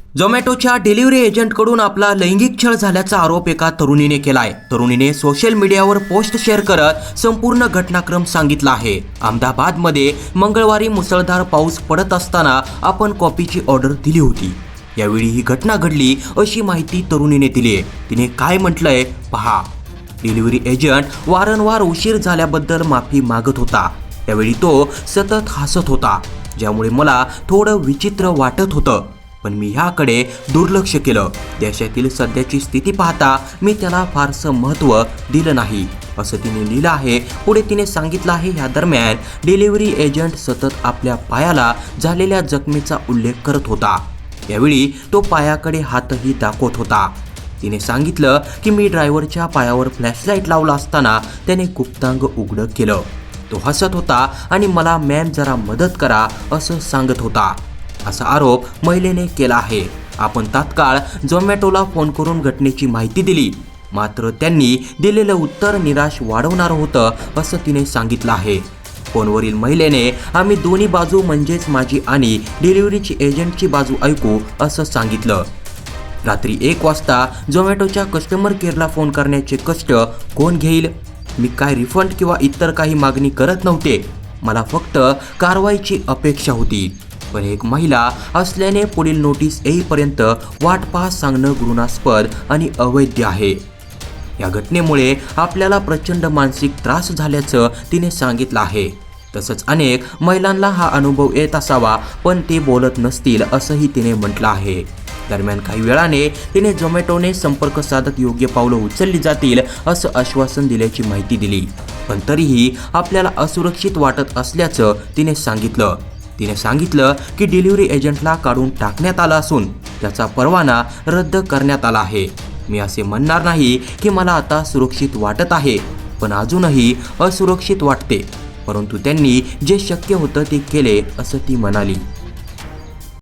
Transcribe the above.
झोमॅटोच्या delivery एजंटकडून आपला लैंगिक छळ झाल्याचा आरोप एका तरुणीने केलाय। तरुणीने सोशल मीडियावर पोस्ट शेअर करत संपूर्ण घटनाक्रम सांगितला आहे। अहमदाबादमध्ये मंगळवारी मुसळधार पाऊस पडत असताना आपण कॉफीची ऑर्डर दिली होती। यावेळी ही घटना घडली अशी माहिती तरुणीने दिली आहे। तिने काय म्हटलंय पहा। डिलिव्हरी एजंट वारंवार उशीर झाल्याबद्दल माफी मागत होता। त्यावेळी तो सतत हसत होता, ज्यामुळे मला थोडं विचित्र वाटत होतं, पण मी ह्याकडे दुर्लक्ष केलं। देशातील सध्याची स्थिती पाहता मी त्याला फारसं महत्त्व दिलं नाही, असं तिने लिहिलं आहे। पुढे तिने सांगितलं आहे, या दरम्यान डिलिव्हरी एजंट सतत आपल्या पायाला झालेल्या जखमेचा उल्लेख करत होता। यावेळी तो पायाकडे हातही दाखवत होता। तिने सांगितलं की मी ड्रायव्हरच्या पायावर फ्लॅशलाईट लावला असताना त्याने गुप्तांग उघडं केलं। तो हसत होता आणि मला मॅम जरा मदत करा असं सांगत होता, असा आरोप महिलेने केला आहे। आपण तात्काळ झोमॅटोला फोन करून घटनेची माहिती दिली, मात्र त्यांनी दिलेलं उत्तर निराश वाढवणारं होतं, असं तिने सांगितलं आहे। फोनवरील महिलेने आम्ही दोन्ही बाजू म्हणजेच माझी आणि डिलिव्हरीची एजंटची बाजू ऐकू असं सांगितलं। रात्री 1 वाजता झोमॅटोच्या कस्टमर केअरला फोन करण्याचे कष्ट कोण घेईल? मी काय रिफंड किंवा इतर काही मागणी करत नव्हते, मला फक्त कारवाईची अपेक्षा होती। पण एक महिला असल्याने पुढील नोटीस येईपर्यंत वाट पाहत सांगणं घृणास्पद आणि अवैध आहे। या घटनेमुळे आपल्याला प्रचंड मानसिक त्रास झाल्याचं तिने सांगितलं आहे। तसंच अनेक महिलांना हा अनुभव येत असावा, पण ते बोलत नसतील असंही तिने म्हटलं आहे। दरम्यान काही वेळाने तिने झोमॅटोने संपर्क साधत योग्य पावलं उचलली जातील असं आश्वासन दिल्याची माहिती दिली, पण तरीही आपल्याला असुरक्षित वाटत असल्याचं तिने सांगितलं। तिने सांगितलं की डिलिव्हरी एजंटला काढून टाकण्यात आला असून त्याचा परवाना रद्द करण्यात आला आहे। मी असे म्हणणार नाही की मला आता सुरक्षित वाटत आहे, पण अजूनही असुरक्षित वाटते, परंतु त्यांनी जे शक्य होतं ते केले असं ती म्हणाली।